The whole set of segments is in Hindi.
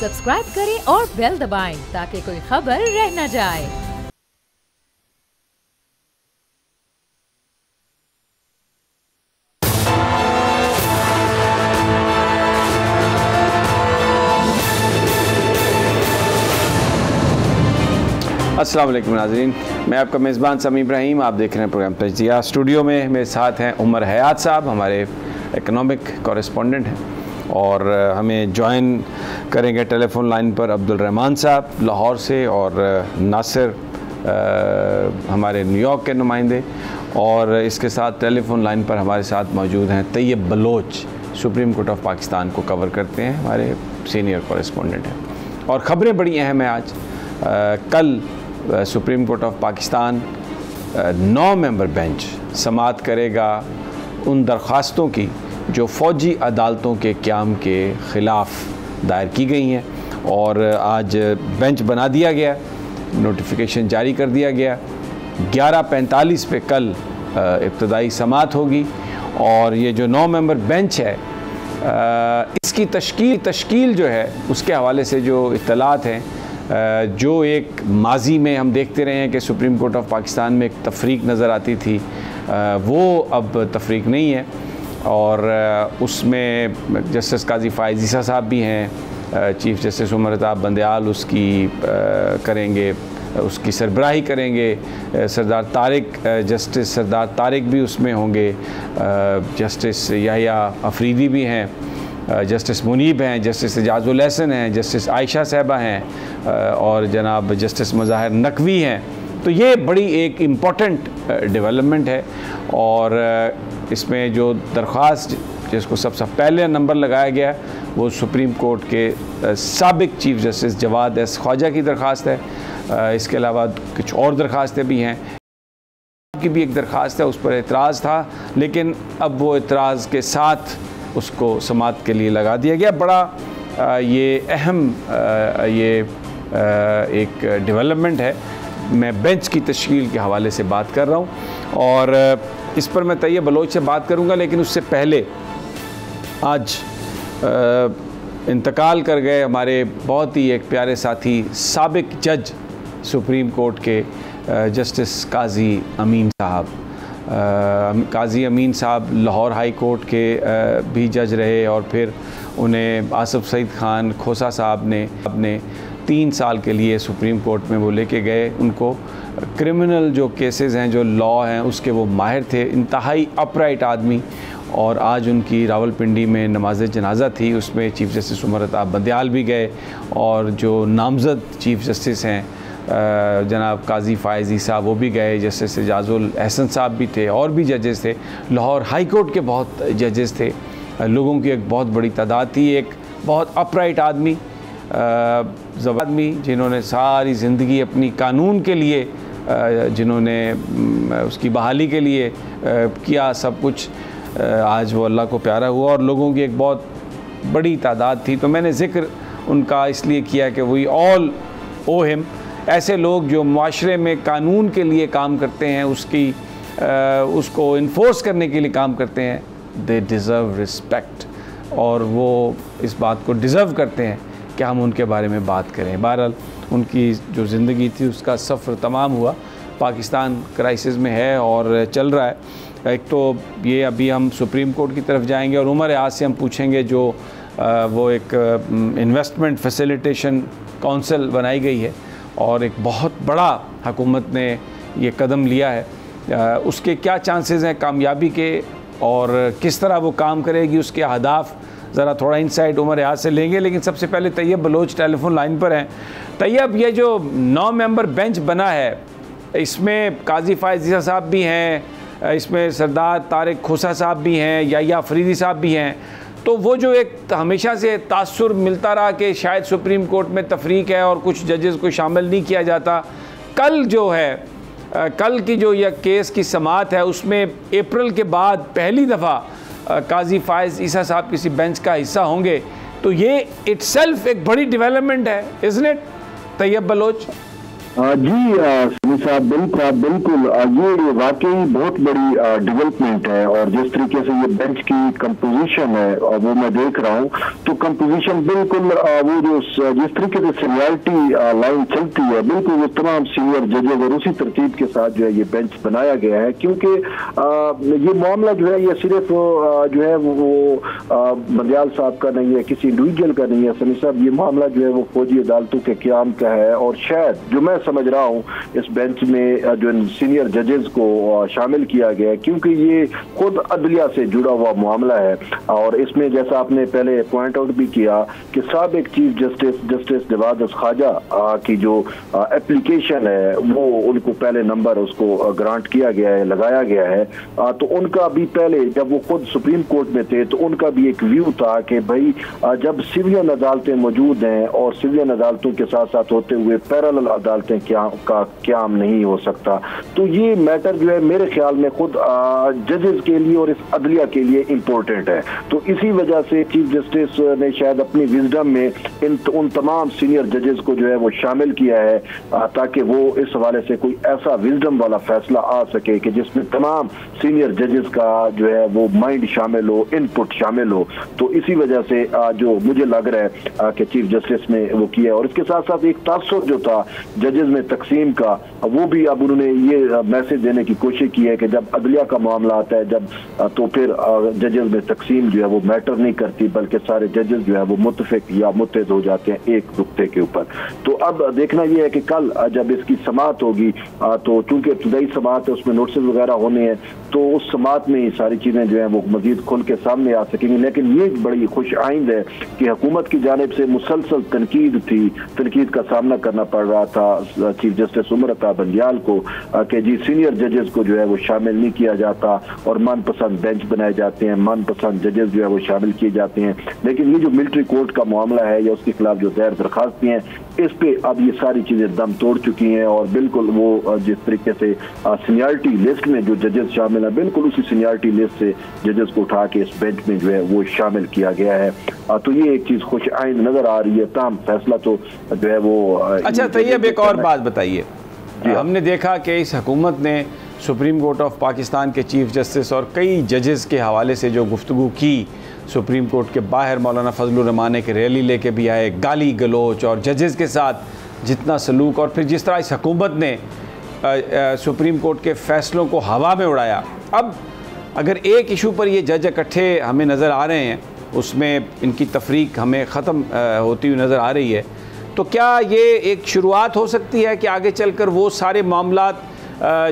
सब्सक्राइब करें और बेल दबाएं ताकि कोई खबर रह न जाए। अस्सलाम वालेकुम नाज़रीन, मैं आपका मेज़बान समी इब्राहिम। आप देख रहे हैं प्रोग्राम तजिया। स्टूडियो में मेरे साथ हैं उमर हयात साहब, हमारे इकनॉमिक कॉरेस्पॉन्डेंट हैं, और हमें ज्वाइन करेंगे टेलीफोन लाइन पर अब्दुल रहमान साहब लाहौर से, और नासिर हमारे न्यूयॉर्क के नुमाइंदे, और इसके साथ टेलीफोन लाइन पर हमारे साथ मौजूद हैं Tayyab Baloch, supreme court of Pakistan को कवर करते हैं, हमारे सीनियर कॉरेस्पॉन्डेंट हैं। और ख़बरें बड़ी अहम हैं आज। कल supreme court of Pakistan 9 member bench समाअत करेगा उन दरख्वास्तों की जो फ़ौजी अदालतों के क़याम के ख़िलाफ़ दायर की गई हैं, और आज बेंच बना दिया गया, नोटिफिकेशन जारी कर दिया गया। 11:45 पे कल इब्तदाई समाअत होगी, और ये जो 9 मेंबर बेंच है इसकी तश्कील जो है उसके हवाले से जो इत्तलात हैं, जो एक माजी में हम देखते रहे हैं कि सुप्रीम कोर्ट ऑफ पाकिस्तान में एक तफरीक नज़र आती थी, वो अब तफरीक नहीं है, और उसमें जस्टिस काजी फ़ाइज़ ईसा साहब भी हैं, चीफ़ जस्टिस उमर अताब बंदयाल उसकी करेंगे, उसकी सरबराही करेंगे, जस्टिस सरदार तारिक भी उसमें होंगे, जस्टिस याहिया अफरीदी भी हैं, जस्टिस मुनीब हैं, जस्टिस एजाजुल एहसन हैं, जस्टिस आयशा साहबा हैं, और जनाब जस्टिस मज़ाहिर नकवी हैं। तो ये बड़ी एक इम्पॉर्टेंट डेवलपमेंट है, और इसमें जो दरख्वास्त जिसको सबसे पहले नंबर लगाया गया वो सुप्रीम कोर्ट के साबिक chief justice Jawad S Khawaja की दरख्वास्त है। इसके अलावा कुछ और दरख्वास्तें भी हैं, की भी एक दरख्वास्त है, उस पर एतराज़ था, लेकिन अब वो एतराज़ के साथ उसको समाअत के लिए लगा दिया गया। बड़ा ये अहम एक डेवलपमेंट है। मैं बेंच की तश्कील के हवाले से बात कर रहा हूँ, और इस पर मैं तैयब बलोच से बात करूँगा, लेकिन उससे पहले आज इंतकाल कर गए हमारे बहुत ही एक प्यारे साथी साबिक जज सुप्रीम कोर्ट के जस्टिस काजी अमीन साहब। काजी अमीन साहब लाहौर हाई कोर्ट के भी जज रहे, और फिर उन्हें आसिफ सईद खान खोसा साहब ने अपने 3 साल के लिए सुप्रीम कोर्ट में वो लेके गए। उनको क्रिमिनल जो केसेस हैं, जो लॉ हैं, उसके वो माहिर थे, इंतहाई अपराइट आदमी। और आज उनकी रावलपिंडी में नमाज जनाजा थी, उसमें चीफ़ जस्टिस उमर अताब बंदयाल भी गए, और जो नामज़द चीफ़ जस्टिस हैं जनाब काजी फ़ाइज़ ईसा वो भी गए, जस्टिस एजाजुल एहसन साहब भी थे, और भी जजेस थे। लाहौर हाई कोर्ट के बहुत जजेस थे, लोगों की एक बहुत बड़ी तादाद थी। एक बहुत अपराइट आदमी, जिन्होंने सारी ज़िंदगी अपनी कानून के लिए, जिन्होंने उसकी बहाली के लिए किया सब कुछ, आज वो अल्लाह को प्यारा हुआ, और लोगों की एक बहुत बड़ी तादाद थी। तो मैंने ज़िक्र उनका इसलिए किया कि वी ऑल ओ हिम। ऐसे लोग जो माशरे में कानून के लिए काम करते हैं, उसको इन्फोर्स करने के लिए काम करते हैं, दे डिज़र्व रिस्पेक्ट, और वो इस बात को डिज़र्व करते हैं कि हम उनके बारे में बात करें। बहरहाल उनकी जो ज़िंदगी थी उसका सफ़र तमाम हुआ। पाकिस्तान क्राइसिस में है और चल रहा है। एक तो ये अभी हम सुप्रीम कोर्ट की तरफ जाएंगे, और उमर आज से हम पूछेंगे जो वो एक इन्वेस्टमेंट फैसिलिटेशन काउंसिल बनाई गई है, और एक बहुत बड़ा हुकूमत ने ये कदम लिया है, उसके क्या चांसेस हैं कामयाबी के, और किस तरह वो काम करेगी, उसके अहदाफ ज़रा थोड़ा इंसाइट उमर आज से लेंगे। लेकिन सबसे पहले तैयब बलोच टेलीफोन लाइन पर हैं। तैयब, ये जो 9 मेंबर बेंच बना है, इसमें काजी फ़ाइज़ ईसा साहब भी हैं, इसमें सरदार तारिक खोसा साहब भी हैं, याहिया अफरीदी साहब भी हैं। तो वो जो एक हमेशा से तासुर मिलता रहा कि शायद सुप्रीम कोर्ट में तफरीक है और कुछ जजेस को शामिल नहीं किया जाता, कल जो है कल की जो यह केस की समाअत है, उसमें अप्रैल के बाद पहली दफ़ा काजी फ़ाइज़ ईसा साहब किसी बेंच का हिस्सा होंगे। तो ये इट्सेल्फ एक बड़ी डेवलपमेंट है, इज़न्ट इट तैयब बलोच? जी सनी साहब, बिल्कुल ये वाकई बहुत बड़ी डेवलपमेंट है। और जिस तरीके से ये बेंच की कंपोजिशन है वो मैं देख रहा हूँ, तो कंपोजिशन बिल्कुल वो जो जिस तरीके से सीनियरिटी लाइन चलती है, बिल्कुल वो तमाम सीनियर जजेज और उसी तरतीब के साथ जो है ये बेंच बनाया गया है। क्योंकि ये मामला जो है ये सिर्फ जो है वो बंदियाल साहब का नहीं है, किसी इंडिविजुअल का नहीं है सनी साहब। ये मामला जो है वो फौजी अदालतों के क़याम का है। और शायद जो मैं समझ रहा हूँ इस बेंच में जो सीनियर जजेस को शामिल किया गया है, क्योंकि ये खुद अदलिया से जुड़ा हुआ मामला है। और इसमें जैसा आपने पहले पॉइंट आउट भी किया कि साबिक चीफ जस्टिस जवाद ख्वाजा की जो एप्लीकेशन है वो उनको पहले नंबर उसको ग्रांट किया गया है, लगाया गया है। तो उनका भी पहले जब वो खुद सुप्रीम कोर्ट में थे तो उनका भी एक व्यू था कि भाई जब सिविलियन अदालतें मौजूद हैं और सिविलियन अदालतों के साथ साथ होते हुए पैरेलल अदालतें का क्याम नहीं हो सकता। तो ये मैटर जो है मेरे ख्याल में खुद जजेस के लिए और इस अदलिया के लिए इम्पोर्टेंट है। तो इसी वजह से चीफ जस्टिस ने शायद अपनी विजडम में उन तमाम सीनियर जजेस को जो है वो शामिल किया है, ताकि वो इस हवाले से कोई ऐसा विजडम वाला फैसला आ सके कि जिसमें तमाम सीनियर जजेस का जो है वो माइंड शामिल हो, इनपुट शामिल हो। तो इसी वजह से जो मुझे लग रहा है कि चीफ जस्टिस ने वो किया। और इसके साथ साथ एक तासुर जो था जजेस में तकसीम का, वो भी अब उन्होंने ये मैसेज देने की कोशिश की है कि जब अदलिया का मामला आता है जब तो फिर जजेस में तकसीम जो है वो मैटर नहीं करती, बल्कि सारे जजेस जो है वो मुत्तफिक या मुत्तहिद हो जाते हैं एक नुक्ते के ऊपर। तो अब देखना यह है कि कल जब इसकी समाअत होगी तो चूंकि इब्तदाई समाअत है उसमें नोटिस वगैरह होने हैं, तो उस समाअत में ही सारी चीजें जो है वो मजीद खुल के सामने आ सकेंगी। लेकिन ये बड़ी खुश आइंद है कि हुकूमत की जानिब से मुसलसल तनकीद का सामना करना पड़ रहा था चीफ जस्टिस उमर अता बंदियाल को कि जी सीनियर जजेस को जो है वो शामिल नहीं किया जाता और मनपसंद बेंच बनाए जाते हैं, मनपसंद जजेस जो है वो शामिल किए जाते हैं। लेकिन ये जो मिलिट्री कोर्ट का मामला है या उसके खिलाफ जो दायर दरखास्तें हैं, इस पे अब ये सारी चीजें दम तोड़ चुकी हैं। और बिल्कुल वो जिस तरीके से सीनियरिटी लिस्ट में जो जजेस शामिल है, बिल्कुल उसी सीनियरिटी लिस्ट से जजेस को उठा के इस बेंच में जो है वो शामिल किया गया है। तो ये एक चीज खुश आइंद नजर आ रही है। ताम फैसला तो जो है वो अच्छा तैयब, एक और बात बताइए। हमने देखा कि इस हुकूमत ने सुप्रीम कोर्ट ऑफ पाकिस्तान के चीफ जस्टिस और कई जजेस के हवाले से जो गुफ्तगू की, सुप्रीम कोर्ट के बाहर मौलाना फजलुर रहमान एक रैली लेके भी आए, गाली गलोच और जजेस के साथ जितना सलूक, और फिर जिस तरह इस हुकूमत ने सुप्रीम कोर्ट के फ़ैसलों को हवा में उड़ाया। अब अगर एक इशू पर ये जज इकट्ठे हमें नज़र आ रहे हैं, उसमें इनकी तफरीक हमें ख़त्म होती हुई नज़र आ रही है, तो क्या ये एक शुरुआत हो सकती है कि आगे चलकर वो सारे मामलात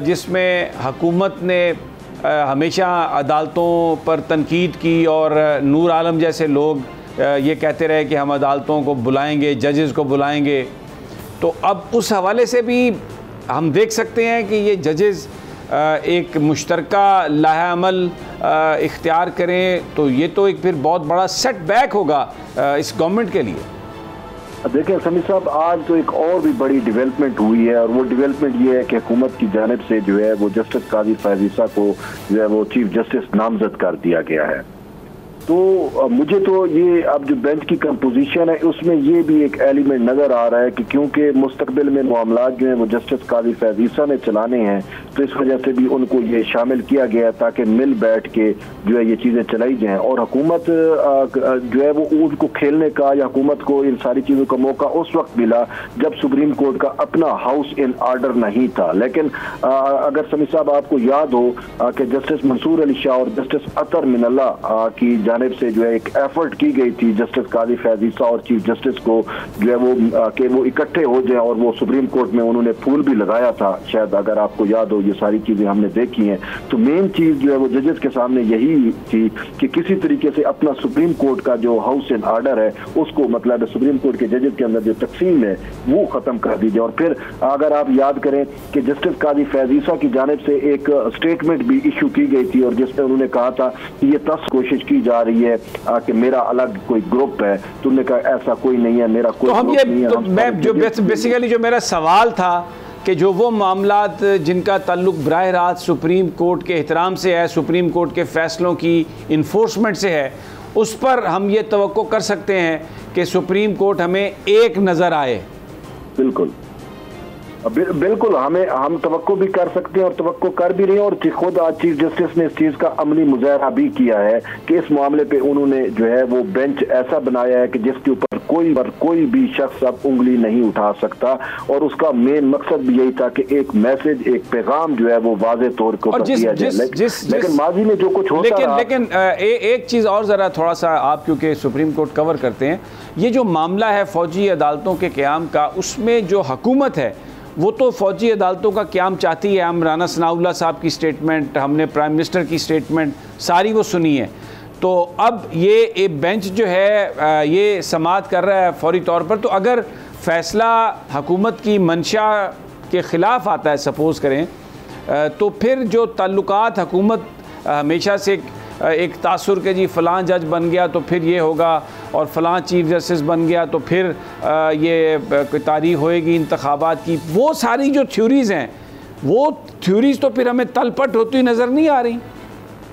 जिसमें हुकूमत ने हमेशा अदालतों पर तनकीद की और नूर आलम जैसे लोग ये कहते रहे कि हम अदालतों को बुलाएंगे, जजेस को बुलाएंगे, तो अब उस हवाले से भी हम देख सकते हैं कि ये जजेस एक मुश्तरका लाहा अमल इख्तियार करें, तो ये तो एक फिर बहुत बड़ा सेटबैक होगा इस गवर्नमेंट के लिए। देखिए समी साहब, आज तो एक और भी बड़ी डेवलपमेंट हुई है, और वो डेवलपमेंट ये है कि हुकूमत की जानिब से जो है वो जस्टिस काजी फैज़ ईसा को जो है वो चीफ जस्टिस नामजद कर दिया गया है। तो मुझे तो ये अब जो बेंच की कंपोजिशन है उसमें ये भी एक एलिमेंट नज़र आ रहा है कि क्योंकि मुस्तकबिल में मामलात जो हैं वो जस्टिस काजी फैज़ ईसा ने चलाने हैं, तो इस वजह से भी उनको ये शामिल किया गया ताकि मिल बैठ के जो है ये चीज़ें चलाई जाएँ। और हुकूमत जो है वो उनको खेलने का या हुकूमत को इन सारी चीज़ों का मौका उस वक्त मिला जब सुप्रीम कोर्ट का अपना हाउस इन आर्डर नहीं था। लेकिन अगर समी साहब आपको याद हो कि जस्टिस मंसूर अली शाह और जस्टिस अतर मिनल्ला की से जो है एक एफर्ट की गई थी जस्टिस काजी फैज़ ईसा और चीफ जस्टिस को जो है वो इकट्ठे हो जाए, और वो सुप्रीम कोर्ट में उन्होंने फूल भी लगाया था, शायद अगर आपको याद हो, ये सारी चीजें हमने देखी हैं। तो मेन चीज जो है वो जजेस के सामने यही थी कि किसी तरीके से अपना सुप्रीम कोर्ट का जो हाउस एंड आर्डर है उसको, मतलब सुप्रीम कोर्ट के जजेस के अंदर जो तकसीम है वो खत्म कर दीजिए। और फिर अगर आप याद करें कि जस्टिस काजी फैज़ ईसा की जानिब से एक स्टेटमेंट भी इशू की गई थी और जिसमें उन्होंने कहा था कि ये कोशिश की जा रही है कि मेरा अलग कोई ग्रुप है, तुमने कहा ऐसा कोई नहीं है, मेरा कोई ग्रुप नहीं है। तो मैं जो बेसिकली जो मेरा सवाल था कि जो वो मामलात जिनका ताल्लुक बराह रास्त सुप्रीम कोर्ट के एहतराम से है, सुप्रीम कोर्ट के फ़ैसलों की इन्फोर्समेंट से है, उस पर हम ये तवक्को कर सकते हैं कि सुप्रीम कोर्ट हमें एक नज़र आए। बिल्कुल बिल्कुल, हम तवक्को भी कर सकते हैं और तवक्को कर भी रहे हैं, और खुद आज चीफ जस्टिस ने इस चीज का अमली मुजाहरा भी किया है कि इस मामले पे उन्होंने जो है वो बेंच ऐसा बनाया है कि जिसके ऊपर कोई भी शख्स अब उंगली नहीं उठा सकता, और उसका मेन मकसद भी यही था कि एक मैसेज, एक पैगाम जो है वो वाज़ेह तौर पर दिया जाए। लेकिन माजी में जो कुछ होता रहा, लेकिन एक चीज और जरा थोड़ा सा, आप क्योंकि सुप्रीम कोर्ट कवर करते हैं, ये जो मामला है फौजी अदालतों के क़याम का, उसमें जो हुकूमत है वो तो फौजी अदालतों का क़याम चाहती है। हम राना सनाउल्लाह साहब की स्टेटमेंट, हमने प्राइम मिनिस्टर की स्टेटमेंट सारी वो सुनी है। तो अब ये एक बेंच जो है ये समाअत कर रहा है फौरी तौर पर, तो अगर फ़ैसला हुकूमत की मंशा के ख़िलाफ़ आता है, सपोज़ करें, तो फिर जो ताल्लुकात हुकूमत हमेशा से एक तासुर के जी फ़लाँ जज बन गया तो फिर ये होगा, और फ़लाँ चीफ जस्टिस बन गया तो फिर ये कोई तारीख़ होएगी इंतखाबात की, वो सारी जो थ्योरीज़ हैं, वो थ्योरीज़ तो फिर हमें तलपट होती नज़र नहीं आ रही।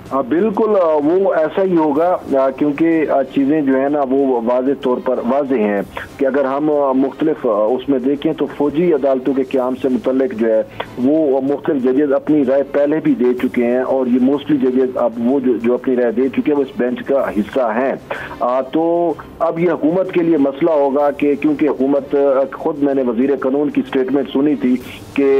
बिल्कुल, वो ऐसा ही होगा, क्योंकि चीज़ें जो है ना वो वाज़ेह तौर पर वाज़ेह हैं कि अगर हम मुख्तलिफ उसमें देखें तो फौजी अदालतों के क़याम से मुतल्लिक जो है वो मुख्तलिफ जजेस अपनी राय पहले भी दे चुके हैं, और ये मोस्टली जजेस अब वो जो अपनी राय दे चुके हैं वो इस बेंच का हिस्सा हैं। तो अब ये हुकूमत के लिए मसला होगा कि क्योंकि हुकूमत, खुद मैंने वज़ीर कानून की स्टेटमेंट सुनी थी कि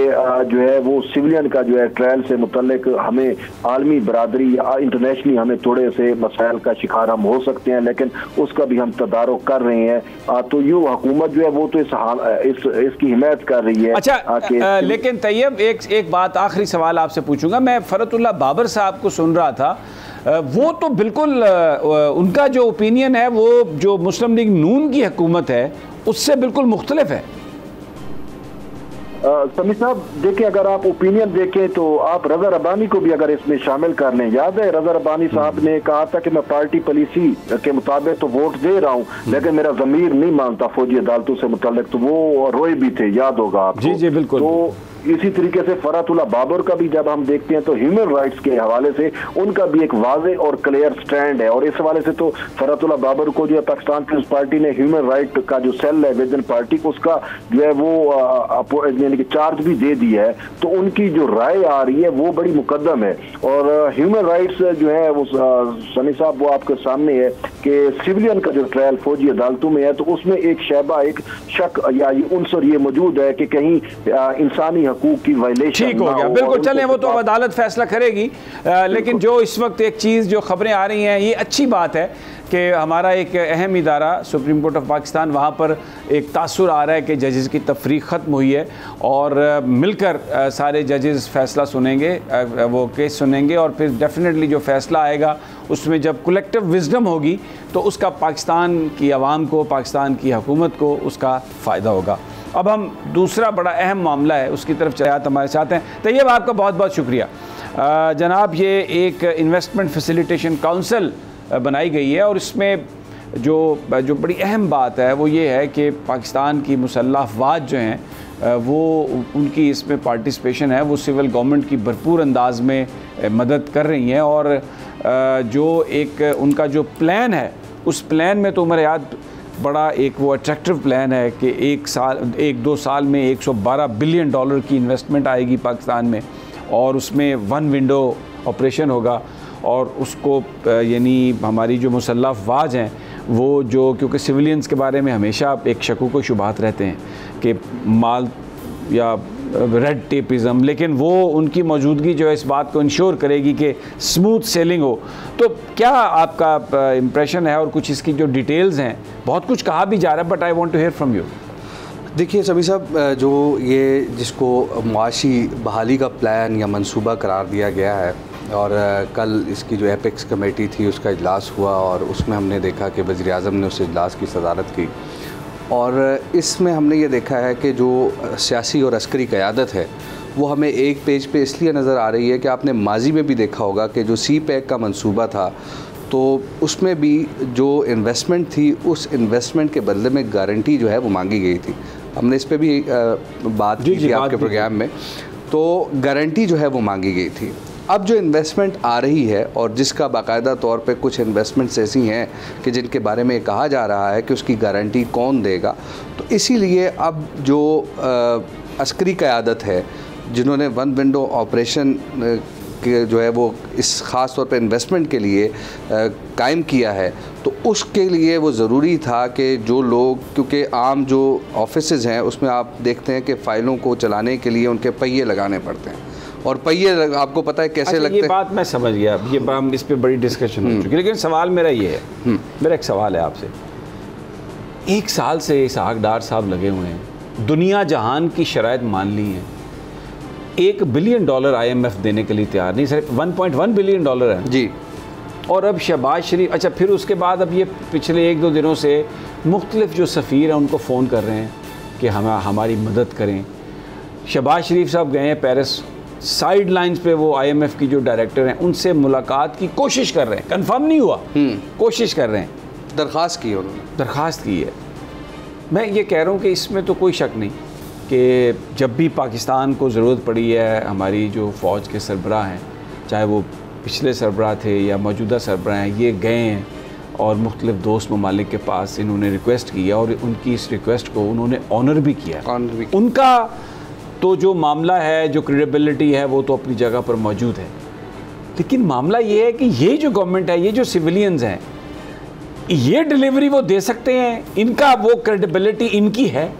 जो है वो सिविलियन का जो है ट्रायल से मुतल्लिक हमें आलमी बरादरी इंटरनेशनली हमें थोड़े से मसाइल का शिकार हम हो सकते हैं, लेकिन उसका भी हम तदारुक कर रहे हैं। तो यूँ हुकूमत जो है वो तो इसकी हिमायत कर रही है। अच्छा, लेकिन तैयब एक बात, आखिरी सवाल आपसे पूछूंगा। मैं फरतुल्लाह बाबर साहब को सुन रहा था, वो तो बिल्कुल उनका जो ओपिनियन है वो जो मुस्लिम लीग नून की हुकूमत है उससे बिल्कुल मुख्तलिफ है। समी साहब देखिए, अगर आप ओपिनियन देखें तो आप रज़ा रब्बानी को भी अगर इसमें शामिल कर लें, याद है रज़ा रब्बानी साहब ने कहा था कि मैं पार्टी पॉलिसी के मुताबिक तो वोट दे रहा हूं, लेकिन मेरा ज़मीर नहीं मानता फौजी अदालतों से मुतल्लिक, तो वो रोए भी थे, याद होगा आपको। जी जी बिल्कुल। तो इसी तरीके से फरतुल्लाह बाबर का भी जब हम देखते हैं तो ह्यूमन राइट्स के हवाले से उनका भी एक वाज़ेह और क्लियर स्टैंड है, और इस हवाले से तो फरतुल्लाह बाबर को जो है पाकिस्तान पीपल्स पार्टी ने ह्यूमन राइट का जो सेल है विद इन पार्टी को, उसका जो है वो यानी कि चार्ज भी दे दिया है। तो उनकी जो राय आ रही है वो बड़ी मुकद्दम है, और ह्यूमन राइट्स जो है वो सनी साहब वो आपके सामने है कि सिविलियन का जो ट्रायल फौजी अदालतों में है तो उसमें एक शैबा, एक शक या उनसर ये मौजूद है कि कहीं इंसानी की वायलेशन। ठीक हो गया, बिल्कुल, चलें वो तो अदालत फैसला करेगी। लेकिन जो इस वक्त एक चीज़ जो खबरें आ रही हैं, ये अच्छी बात है कि हमारा एक अहम इदारा सुप्रीम कोर्ट ऑफ पाकिस्तान, वहाँ पर एक तासुर आ रहा है कि जजेस की तफरीक ख़त्म हुई है, और मिलकर सारे जजेस फैसला सुनेंगे, वो केस सुनेंगे, और फिर डेफिनेटली जो फैसला आएगा उसमें जब कलेक्टिव विजडम होगी तो उसका पाकिस्तान की आवाम को, पाकिस्तान की हुकूमत को उसका फ़ायदा होगा। अब हम दूसरा बड़ा अहम मामला है उसकी तरफ चले हमारे साथ हैं। तैयब, आपका बहुत बहुत शुक्रिया जनाब। ये एक इन्वेस्टमेंट फैसिलिटेशन काउंसिल बनाई गई है, और इसमें जो बड़ी अहम बात है वो ये है कि पाकिस्तान की मुसल्लह अफवाज जो हैं वो उनकी इसमें पार्टिसिपेशन है, वो सिविल गवर्नमेंट की भरपूर अंदाज में मदद कर रही हैं, और जो एक उनका जो प्लान है उस प्लान में तो उम्र याद बड़ा एक वो अट्रैक्टिव प्लान है कि 1-2 साल में $112 बिलियन की इन्वेस्टमेंट आएगी पाकिस्तान में, और उसमें वन विंडो ऑपरेशन होगा, और उसको यानी हमारी जो मुसल्लह अफवाज हैं वो जो, क्योंकि सिविलियंस के बारे में हमेशा एक शकूक व शुबहात रहते हैं कि माल या रेड टेपिज़म, लेकिन वो उनकी मौजूदगी जो है इस बात को इंश्योर करेगी कि स्मूथ सेलिंग हो। तो क्या आपका इम्प्रेशन है, और कुछ इसकी जो डिटेल्स हैं, बहुत कुछ कहा भी जा रहा है, but I want to hear from you. देखिए सभी साहब, जो ये जिसको मुआशी बहाली का प्लान या मंसूबा करार दिया गया है, और कल इसकी जो एपेक्स कमेटी थी उसका इजलास हुआ, और उसमें हमने देखा कि वज़ीर आज़म ने उस इजलास की सदारत की, और इसमें हमने ये देखा है कि जो सियासी और अस्करी क़यादत है वो हमें एक पेज पे इसलिए नज़र आ रही है कि आपने माजी में भी देखा होगा कि जो सी पैक का मंसूबा था तो उसमें भी जो इन्वेस्टमेंट थी उस इन्वेस्टमेंट के बदले में गारंटी जो है वो मांगी गई थी। हमने इस पे भी बात की थी आपके प्रोग्राम में, तो गारंटी जो है वो मांगी गई थी। अब जो इन्वेस्टमेंट आ रही है और जिसका बाकायदा तौर पे कुछ इन्वेस्टमेंट्स ऐसी हैं कि जिनके बारे में कहा जा रहा है कि उसकी गारंटी कौन देगा, तो इसीलिए अब जो अस्करी क़यादत है जिन्होंने वन विंडो ऑपरेशन के जो है वो इस ख़ास तौर पे इन्वेस्टमेंट के लिए कायम किया है, तो उसके लिए वो ज़रूरी था कि जो लोग, क्योंकि आम जो ऑफिसेज़ हैं उसमें आप देखते हैं कि फ़ाइलों को चलाने के लिए उनके पहिए लगाने पड़ते हैं, और पहिए आपको पता है कैसे लगते हैं। ये बात मैं समझ गया, ये हम इस पर बड़ी डिस्कशन हो चुकी है, लेकिन सवाल मेरा ये है, मेरा एक सवाल है आपसे। 1 साल से इसहाक डार साहब लगे हुए हैं, दुनिया जहान की शराइत मान ली हैं, $1 बिलियन IMF देने के लिए तैयार नहीं, सिर्फ $1.1 बिलियन है जी। और अब शहबाज शरीफ, अच्छा फिर उसके बाद अब ये पिछले 1-2 दिनों से मुख्तलिफ जो सफ़ीर हैं उनको फ़ोन कर रहे हैं कि हमारी मदद करें। शहबाज शरीफ साहब गए हैं पेरिस, साइड लाइन्स पे वो IMF की जो डायरेक्टर हैं उनसे मुलाकात की कोशिश कर रहे हैं, कंफर्म नहीं हुआ, कोशिश कर रहे हैं, दरख्वास्त की उन्होंने, दरख्वास्त की है। मैं ये कह रहा हूँ कि इसमें तो कोई शक नहीं कि जब भी पाकिस्तान को ज़रूरत पड़ी है, हमारी जो फ़ौज के सरबराह हैं, चाहे वो पिछले सरबराह थे या मौजूदा सरबराह हैं, ये गए हैं और मुख्तलिफ़ दोस्त ममालिक के पास इन्होंने रिक्वेस्ट की है और उनकी इस रिक्वेस्ट को उन्होंने ऑनर भी किया है। उनका तो जो मामला है, जो क्रेडिबिलिटी है, वो तो अपनी जगह पर मौजूद है, लेकिन मामला ये है कि ये जो गवर्नमेंट है, ये जो सिविलियंस हैं, ये डिलीवरी वो दे सकते हैं, इनका वो क्रेडिबिलिटी इनकी है।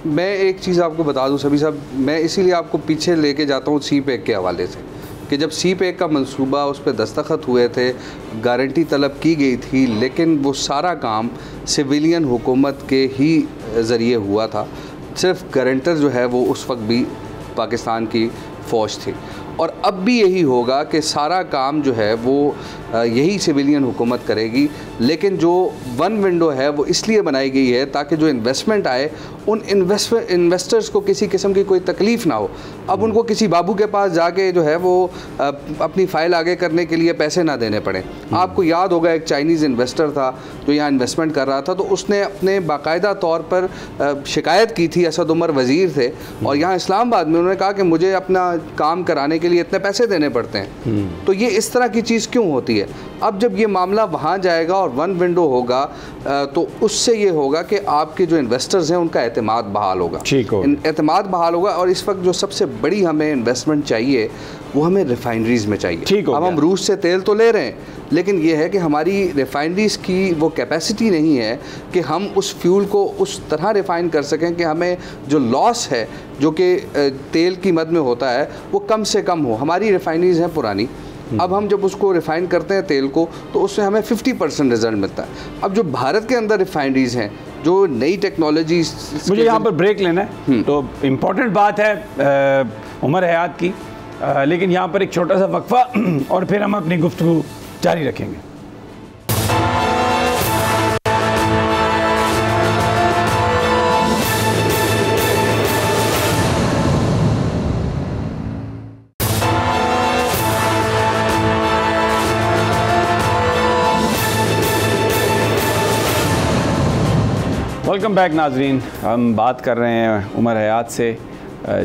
मैं एक चीज़ आपको बता दूं सभी साहब, मैं इसीलिए आपको पीछे लेके जाता हूं CPEC के हवाले से, कि जब CPEC का मंसूबा उस पर दस्तखत हुए थे, गारंटी तलब की गई थी, लेकिन वो सारा काम सिविलियन हुकूमत के ही ज़रिए हुआ था। सिर्फ गारंटर जो है वो उस वक्त भी पाकिस्तान की फ़ौज थी, और अब भी यही होगा कि सारा काम जो है वो यही सिविलियन हुकूमत करेगी। लेकिन जो वन विंडो है वो इसलिए बनाई गई है ताकि जो इन्वेस्टमेंट आए उन इन्वेस्टर्स को किसी किस्म की कोई तकलीफ़ ना हो। अब उनको किसी बाबू के पास जाके जो है वो अपनी फ़ाइल आगे करने के लिए पैसे ना देने पड़े। आपको याद होगा एक चाइनीज़ इन्वेस्टर था जो यहाँ इन्वेस्टमेंट कर रहा था, तो उसने अपने बाकायदा तौर पर शिकायत की थी, असद उमर वज़ीर थे, और यहाँ इस्लामाबाद में उन्होंने कहा कि मुझे अपना काम कराने के लिए इतने पैसे देने पड़ते हैं। तो ये इस तरह की चीज़ क्यों होती है? अब जब ये मामला वहाँ जाएगा और वन विंडो होगा तो उससे ये होगा कि आपके जो इन्वेस्टर्स हैं उनका एतमाद बहाल होगा, एतमाद बहाल होगा। और इस वक्त जो सबसे बड़ी हमें इन्वेस्टमेंट चाहिए वो हमें रिफाइनरीज़ में चाहिए। अब हम रूस से तेल तो ले रहे हैं, लेकिन ये है कि हमारी रिफाइनरीज़ की वो कैपेसिटी नहीं है कि हम उस फ्यूल को उस तरह रिफ़ाइन कर सकें कि हमें जो लॉस है जो कि तेल की मद में होता है वो कम से कम हो। हमारी रिफाइनरीज़ हैं पुरानी, अब हम जब उसको रिफ़ाइन करते हैं तेल को तो उससे हमें 50% रिज़ल्ट मिलता है। अब जो भारत के अंदर रिफाइनरीज़ हैं, जो नई टेक्नोलॉजी, मुझे यहाँ पर ब्रेक लेना है, तो इम्पॉर्टेंट बात है उमर हयात की, लेकिन यहाँ पर एक छोटा सा वक्फा और फिर हम अपनी गुफ्तगू जारी रखेंगे। वेलकम बैक नाजरीन, हम बात कर रहे हैं उमर हयात से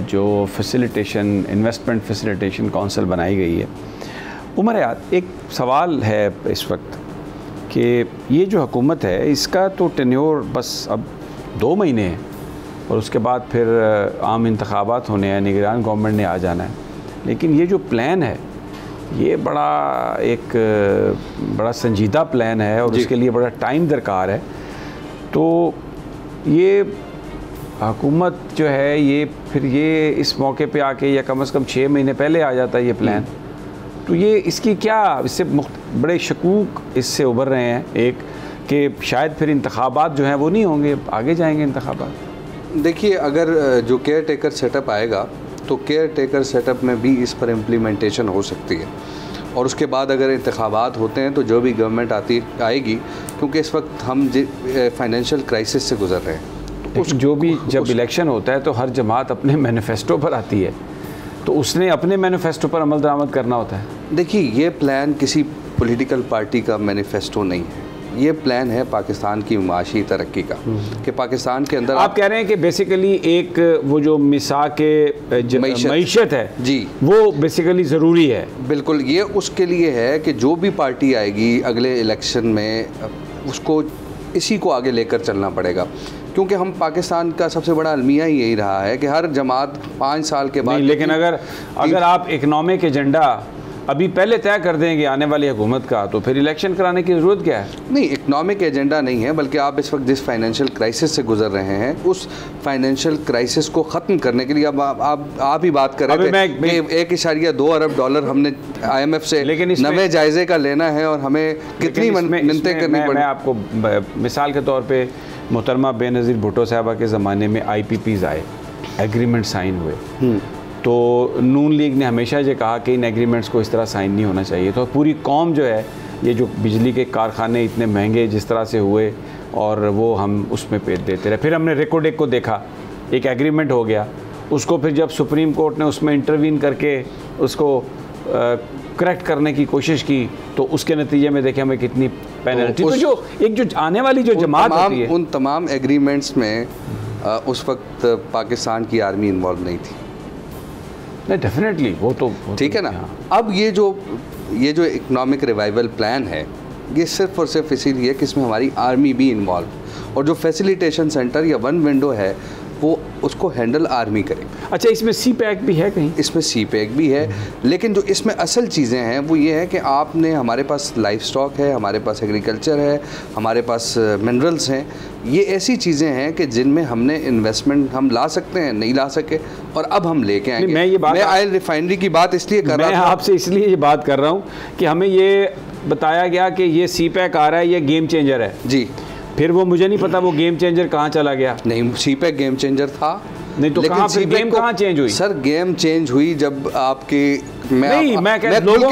जो फैसिलिटेशन इन्वेस्टमेंट फैसिलिटेशन काउंसिल बनाई गई है। उमर हयात, एक सवाल है इस वक्त कि ये जो हुकूमत है इसका तो टेन्योर बस अब 2 महीने है और उसके बाद फिर आम इंतखाबात होने हैं, निगरान गवर्नमेंट ने आ जाना है, लेकिन ये जो प्लान है ये बड़ा संजीदा प्लान है और उसके लिए बड़ा टाइम दरकार है। तो ये हुकूमत जो है ये इस मौके पे आके या कम से कम 6 महीने पहले आ जाता है ये प्लान, तो ये इसकी क्या, इससे बड़े शकूक इससे उभर रहे हैं, एक कि शायद फिर इंतखाबात जो हैं वो नहीं होंगे, आगे जाएंगे इंतखाबात। देखिए, अगर जो केयर टेकर सेटअप आएगा तो केयर टेकर सेटअप में भी इस पर इम्प्लीमेंटेशन हो सकती है, और उसके बाद अगर इंतखाबात होते हैं तो जो भी गवर्नमेंट आएगी, क्योंकि इस वक्त हम फाइनेंशियल क्राइसिस से गुजर रहे हैं, तो जब इलेक्शन होता है तो हर जमात अपने मैनिफेस्टो पर आती है, तो उसने अपने मैनिफेस्टो पर अमल दरामद करना होता है। देखिए, ये प्लान किसी पॉलिटिकल पार्टी का मैनिफेस्टो नहीं है, ये प्लान है पाकिस्तान की माशी तरक्की का, कि पाकिस्तान के अंदर आप कह रहे हैं कि बेसिकली एक वो जो मिसाक मईशत है जी, वो बेसिकली ज़रूरी है। बिल्कुल, ये उसके लिए है कि जो भी पार्टी आएगी अगले इलेक्शन में उसको इसी को आगे लेकर चलना पड़ेगा। क्योंकि हम पाकिस्तान का सबसे बड़ा अलमिया ही यही रहा है कि हर जमात 5 साल के बाद, लेकिन अगर आप इकनॉमिक एजेंडा अभी पहले तय कर देंगे आने वाली हुकूमत का, तो फिर इलेक्शन कराने की ज़रूरत क्या है? नहीं, इकनॉमिक एजेंडा नहीं है, बल्कि आप इस वक्त जिस फाइनेंशियल क्राइसिस से गुजर रहे हैं उस फाइनेंशियल क्राइसिस को ख़त्म करने के लिए अब आप ही बात कर रहे थे कि 1.2 अरब डॉलर हमने IMF से नवे जायजे का लेना है और हमें कितनी मिन्नतें करनी पड़ी। मैं आपको मिसाल के तौर पर मोहतरमा बेनज़ीर भुट्टो साहबा के ज़माने में IPPs आए, एग्रीमेंट साइन हुए, तो नून लीग ने हमेशा ये कहा कि इन एग्रीमेंट्स को इस तरह साइन नहीं होना चाहिए। तो पूरी कौम जो है, ये जो बिजली के कारखाने इतने महंगे जिस तरह से हुए और वो हम उसमें पेश देते रहे। फिर हमने रेकोडेक को देखा, एक एग्रीमेंट हो गया, उसको फिर जब सुप्रीम कोर्ट ने उसमें इंटरवीन करके उसको करेक्ट करने की कोशिश की, तो उसके नतीजे में देखें हमें कितनी पेनल्टी। तो जो एक जो आने वाली जो जमात होती है, उन तमाम एग्रीमेंट्स में उस वक्त पाकिस्तान की आर्मी इन्वॉल्व नहीं थी। नहीं, डेफिनेटली वो तो ठीक है ना। अब ये जो इकोनॉमिक रिवाइवल प्लान है, ये सिर्फ और सिर्फ इसीलिए कि इसमें हमारी आर्मी भी इन्वॉल्व, और जो फैसिलिटेशन सेंटर या वन विंडो है वो उसको हैंडल आर्मी करे। अच्छा, इसमें CPEC भी है कहीं? इसमें CPEC भी है, लेकिन जो इसमें असल चीज़ें हैं वो ये है कि आपने, हमारे पास लाइफ स्टॉक है, हमारे पास एग्रीकल्चर है, हमारे पास मिनरल्स हैं, ये ऐसी चीज़ें हैं कि जिनमें हमने इन्वेस्टमेंट हम ला सकते हैं, नहीं ला सके, और अब हम लेके आएंगे। मैं ऑयल रिफाइनरी की बात इसलिए कर रहा हूँ, मैं आपसे इसलिए ये बात कर रहा हूँ कि हमें ये बताया गया कि ये CPEC आ रहा है, ये गेम चेंजर है जी। फिर वो मुझे नहीं पता वो गेम चेंजर कहाँ चला गया। नहीं, CPEC गेम चेंजर था, नहीं तो कहाँ फिर गेम कहाँ चेंज हुई? सर गेम चेंज हुई जब आपकी लोगों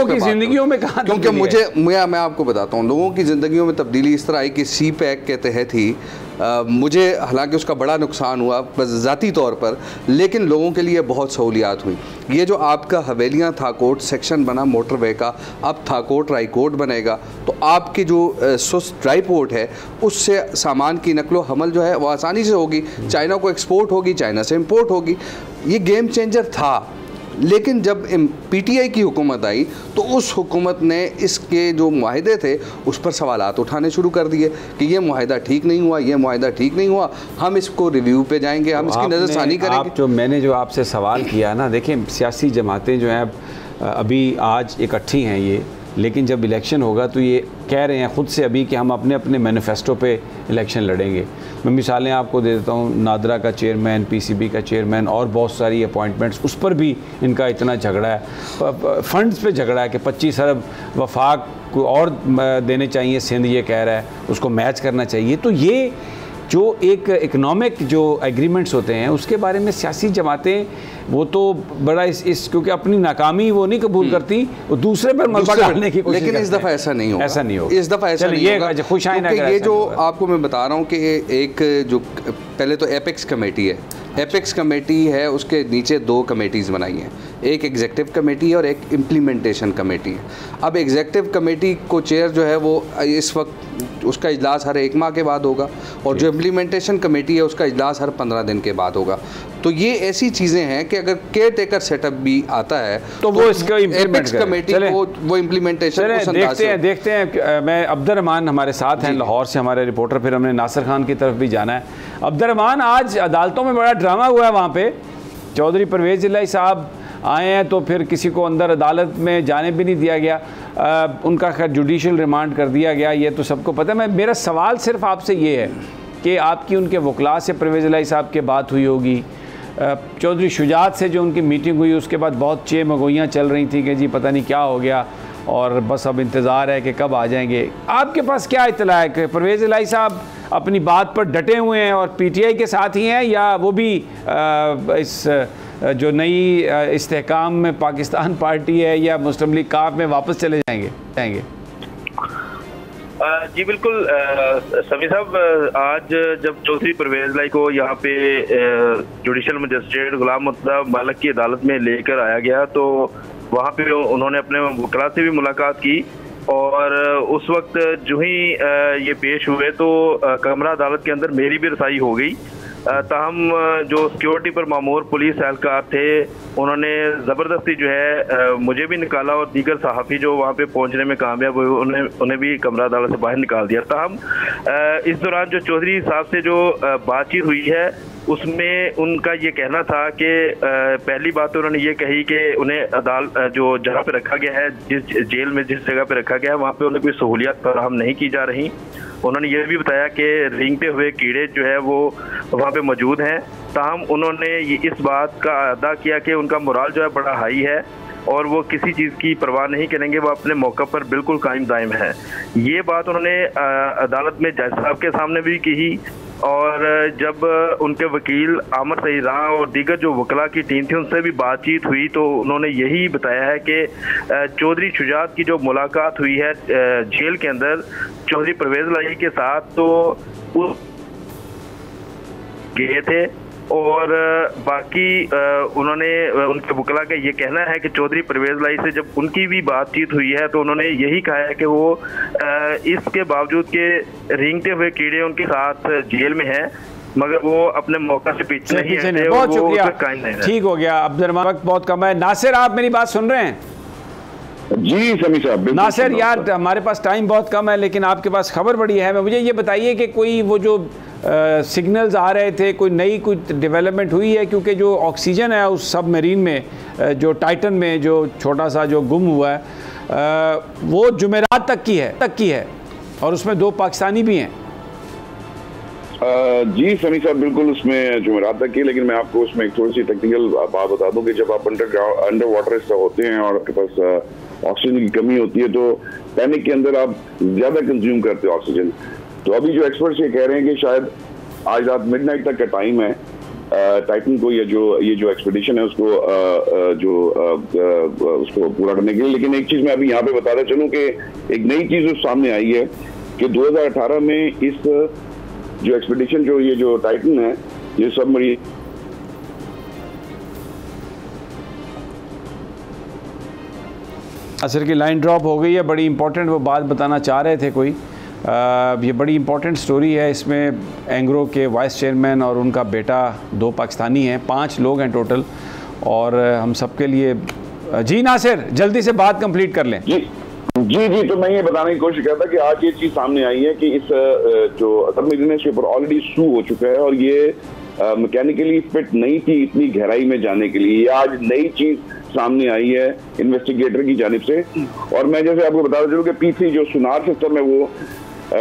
की जिंदगियों में कहाँ, क्योंकि मैं आपको बताता हूँ, लोगों की ज़िंदगियों में तब्दीली इस तरह आई कि CPEC के तहत ही मुझे, हालांकि उसका बड़ा नुकसान हुआ बस ज़ाती तौर पर, लेकिन लोगों के लिए बहुत सहूलियात हुई। ये जो आपका हवेलियाँ थाकोट सेक्शन बना मोटरवे का, अब थाकोट रायकोट बनेगा, तो आपकी जो सुस्त ड्राई पोर्ट है उससे सामान की नकलो हमल जो है वो आसानी से होगी, चाइना को एक्सपोर्ट होगी, चाइना से इम्पोर्ट होगी। ये गेम चेंजर था। लेकिन जब PTI की हुकूमत आई तो उस हुकूमत ने इसके जो मुआहदे थे उस पर सवालात उठाने शुरू कर दिए कि ये मुआहदा ठीक नहीं हुआ, ये मुआहदा ठीक नहीं हुआ, हम इसको रिव्यू पे जाएंगे, हम इसकी नज़रसानी करेंगे। मैंने जो आपसे सवाल किया ना, देखिए सियासी जमातें जो हैं अभी आज इकट्ठी हैं ये, लेकिन जब इलेक्शन होगा तो ये कह रहे हैं ख़ुद से अभी कि हम अपने अपने मैनिफेस्टो पे इलेक्शन लड़ेंगे। मैं मिसालें आपको दे देता हूँ, नादरा का चेयरमैन, PCB का चेयरमैन और बहुत सारी अपॉइंटमेंट्स, उस पर भी इनका इतना झगड़ा है। फंड्स पे झगड़ा है कि 25 अरब वफाक को और देने चाहिए, सिंध ये कह रहा है उसको मैच करना चाहिए। तो ये जो एक इकनॉमिक जो एग्रीमेंट्स होते हैं उसके बारे में सियासी जमातें वो तो बड़ा इस क्योंकि अपनी नाकामी वो नहीं कबूल करती, वो दूसरे पर मलबा डालने की कोशिश। लेकिन इस दफ़ा ऐसा नहीं होगा, ऐसा नहीं होगा, इस दफ़ा ऐसा नहीं होगा। खुशाइन ये जो आपको मैं बता रहा हूँ कि एक जो पहले तो एपेक्स कमेटी है, एपेक्स कमेटी है, उसके नीचे 2 कमेटीज़ बनाई हैं, एक एग्जेक्टिव कमेटी है और एक इम्प्लीमेंटेशन कमेटी है। अब एग्जेक्टिव कमेटी को चेयर जो है वो इस वक्त उसका इजलास हर 1 माह के बाद होगा, और जो इम्प्लीमेंटेशन कमेटी है उसका इजलास हर 15 दिन के बाद होगा। तो ये ऐसी चीज़ें हैं कि अगर केयर टेकर सेटअप भी आता है तो वो इसका एपेक्स कमेटी को वो इम्प्लीमेंटेशन देखते हैं। मैं अब्दुर्रहमान हमारे साथ हैं लाहौर से, हमारे रिपोर्टर, फिर हमने नासिर खान की तरफ भी जाना है। अब्दुर्रहमान, आज अदालतों में बड़ा ड्रामा हुआ है वहाँ पे, चौधरी परवेज़ इलाही साहब आए हैं तो फिर किसी को अंदर अदालत में जाने भी नहीं दिया गया, उनका खैर जुडिशल रिमांड कर दिया गया, ये तो सबको पता है। मेरा सवाल सिर्फ आपसे ये है कि आपकी उनके वकला से परवेज़ इलाही साहब की बात हुई होगी, चौधरी शुजात से जो उनकी मीटिंग हुई उसके बाद बहुत चेमगोइयाँ चल रही थी कि जी पता नहीं क्या हो गया और बस अब इंतज़ार है कि कब आ जाएंगे। आपके पास क्या इत्तला है कि परवेज़ इलाही साहब अपनी बात पर डटे हुए हैं और PTI के साथ ही हैं, या वो भी इस जो नई इस्तेहकाम में पाकिस्तान पार्टी है या मुस्लिम लीग काफ में वापस चले जाएंगे? जी बिल्कुल समी साहब, आज जब चौधरी परवेज़ इलाही को यहाँ पे जुडिशल मजिस्ट्रेट गुलाम मुर्तज़ा मालिक की अदालत में लेकर आया गया तो वहाँ पे उन्होंने अपने वकला से भी मुलाकात की, और उस वक्त जो ही ये पेश हुए तो कमरा अदालत के अंदर मेरी भी रसाई हो गई ताहम जो सिक्योरिटी पर मामूर पुलिस एहलकार थे उन्होंने ज़बरदस्ती जो है मुझे भी निकाला और दीगर सहाफ़ी जो वहाँ पे पहुँचने में कामयाब हुए उन्हें भी कमरा अदालत से बाहर निकाल दिया। ताहम इस दौरान जो चौधरी साहब से जो बातचीत हुई है उसमें उनका ये कहना था कि पहली बात तो उन्होंने ये कही कि उन्हें अदालत जो जहाँ पे रखा गया है, जिस जेल में जिस जगह पे रखा गया है वहाँ पे उन्हें कोई सहूलियत फराहम नहीं की जा रही। उन्होंने ये भी बताया कि रेंगते हुए कीड़े जो है वो वहाँ पे मौजूद हैं। ताहम उन्होंने इस बात का अदा किया कि उनका मोराल जो है बड़ा हाई है और वो किसी चीज़ की परवाह नहीं करेंगे, वो अपने मौक़ा पर बिल्कुल कायम दायम है। ये बात उन्होंने अदालत में जज साहब के सामने भी कही और जब उनके वकील आमर सईद और दीगर जो वकला की टीम थी उनसे भी बातचीत हुई तो उन्होंने यही बताया है कि चौधरी शुजात की जो मुलाकात हुई है जेल के अंदर चौधरी परवेज़ इलाही के साथ, तो गए थे और बाकी उन्होंने उनके वकला का ये कहना है कि चौधरी परवेज़ इलाही से जब उनकी भी बातचीत हुई है तो उन्होंने यही कहा है कि वो इसके बावजूद के रेंगते हुए कीड़े उनके साथ जेल में हैं मगर वो अपने मौका से पीछे नहीं हटे। बहुत शुक्रिया, ठीक हो गया। अब्दुर्रहमान, वक्त बहुत कम है। नासिर, आप मेरी बात सुन रहे हैं? जी समी साहब। नासिर यार, हमारे पास टाइम बहुत कम है लेकिन आपके पास खबर बड़ी है। मुझे ये बताइए कि कोई वो जो सिग्नल्स आ रहे थे, कोई नई कोई डेवलपमेंट हुई है? क्योंकि जो ऑक्सीजन है उस सबमरीन में जो टाइटन में जो छोटा सा जो गुम हुआ है वो जुमेरात तक की है और उसमें 2 पाकिस्तानी भी हैं। जी समी साहब, बिल्कुल उसमें जुमेरात तक की, लेकिन मैं आपको उसमें एक थोड़ी सी टेक्निकल बात बता दूं कि जब आप अंडर वाटर इस तरह होते हैं और आपके पास ऑक्सीजन की कमी होती है तो पैनिक के अंदर आप ज़्यादा कंज्यूम करते हो ऑक्सीजन। तो अभी जो एक्सपर्ट्स ये कह रहे हैं कि शायद आज रात मिडनाइट तक का टाइम है टाइटन को ये जो एक्सपेडिशन है उसको उसको पूरा करने के लिए। लेकिन एक चीज़ मैं अभी यहाँ पे बताता चलूँ कि एक नई चीज़ सामने आई है कि 2018 में इस जो एक्सपेडिशन ये जो टाइटन है ये सबमरीन असर की लाइन ड्रॉप हो गई है। बड़ी इंपॉर्टेंट वो बात बताना चाह रहे थे कोई। ये बड़ी इंपॉर्टेंट स्टोरी है। इसमें एंग्रो के वाइस चेयरमैन और उनका बेटा 2 पाकिस्तानी हैं, 5 लोग हैं टोटल। और हम सबके लिए जी नासिर जल्दी से बात कंप्लीट कर लें। जी, तो मैं ये बताने की कोशिश करता कि आज ये चीज़ सामने आई है कि इस जो सबमरीन के ऊपर ऑलरेडी सू हो चुका है और ये मैकेनिकली फिट नहीं थी इतनी गहराई में जाने के लिए। ये आज नई चीज़ सामने आई है इन्वेस्टिगेटर की जानिब से। और मैं जैसे आपको बताता चलूँ कि P3 जो सुनार सिस्टम है वो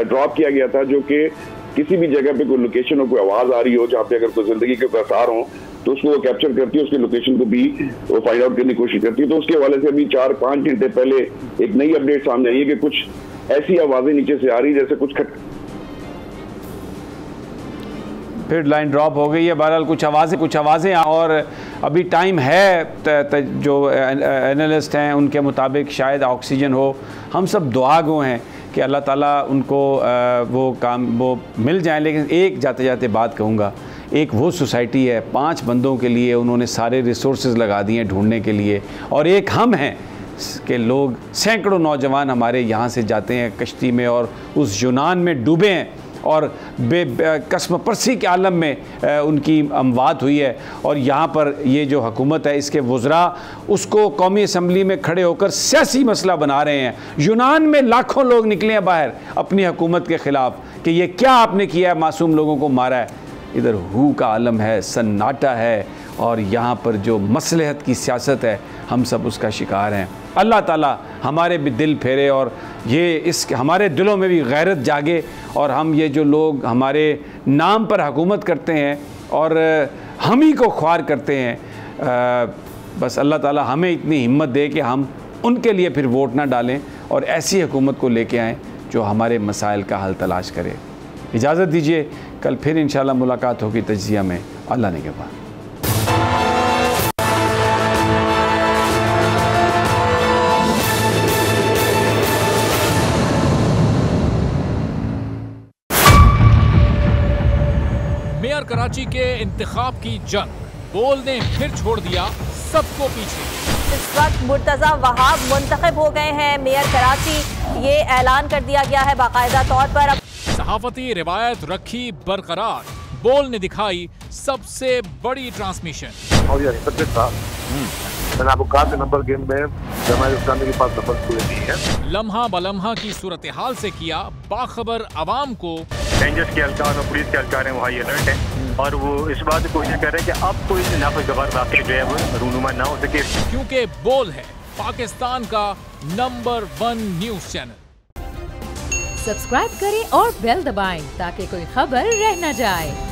ड्रॉप किया गया था, जो कि किसी भी जगह पे कोई लोकेशन हो, कोई आवाज़ आ रही हो जहाँ पे अगर कोई ज़िंदगी के आसार हो तो उसको वो कैप्चर करती है, उसकी लोकेशन को भी वो फाइंड आउट करने की कोशिश करती है। तो उसके हवाले से अभी 4-5 घंटे पहले एक नई अपडेट सामने आई है कि कुछ ऐसी आवाज़ें नीचे से आ रही जैसे कुछ फिर लाइन ड्रॉप हो गई है। बहरहाल कुछ आवाज़ें और अभी टाइम है जो एनालिस्ट हैं उनके मुताबिक शायद ऑक्सीजन हो। हम सब दुआ गो हैं कि अल्लाह ताला उनको वो मिल जाए। लेकिन एक जाते जाते बात कहूँगा, एक वो सोसाइटी है 5 बंदों के लिए उन्होंने सारे रिसोर्सेज लगा दिए हैं ढूंढने के लिए, और एक हम हैं कि लोग सैकड़ों नौजवान हमारे यहाँ से जाते हैं कश्ती में और उस यूनान में डूबे हैं और कसम परसी के आलम में उनकी अमवात हुई है। और यहाँ पर ये जो हुकूमत है इसके वज़रा उसको कौमी असम्बली में खड़े होकर सियासी मसला बना रहे हैं। यूनान में लाखों लोग निकले हैं बाहर अपनी हुकूमत के ख़िलाफ़ कि ये क्या आपने किया है, मासूम लोगों को मारा है। इधर हू का आलम है, सन्नाटा है और यहाँ पर जो मसलहत की सियासत है हम सब उसका शिकार हैं। अल्लाह ताला हमारे भी दिल फेरे और ये हमारे दिलों में भी गैरत जागे और हम ये जो लोग हमारे नाम पर हुकूमत करते हैं और हम ही को ख्वार करते हैं, बस अल्लाह ताला हमें इतनी हिम्मत दे कि हम उनके लिए फिर वोट ना डालें और ऐसी हुकूमत को लेके आएँ जो हमारे मसाइल का हल तलाश करे। इजाज़त दीजिए, कल फिर इंशाल्लाह मुलाकात होगी तज्ज़िया में। अल्लाह ने के बाद। मेयर कराची के इंतखाब की जंग, बोल ने फिर छोड़ दिया सबको पीछे। इस वक्त मुर्तज़ा वहाब मुंतखब हो गए हैं मेयर कराची, ये ऐलान कर दिया गया है बाकायदा तौर पर। सहाफती रिवायत रखी बरकरार, बोल ने दिखाई सबसे बड़ी ट्रांसमिशन। और ये अनएक्सपेक्टेड था। मैंने आपको कहा कि नंबर गेम में जमात इस्लामी के पास नंबर पूरे नहीं है। लम्हा बलम्हा की सूरत हाल से किया बाखबर आवाम को। रेंजर्स के एहलकार और पुलिस के एहलकार हैं वो हाई अलर्ट हैं और वो इस बात की कोशिश कर रहे हैं कि अब कोई नाखुशगवार वाक़या जो है वो रूनुमा ना हो सके, क्योंकि बोल है पाकिस्तान का नंबर 1 न्यूज चैनल। सब्सक्राइब करें और बेल दबाएं ताकि कोई खबर रह न जाए।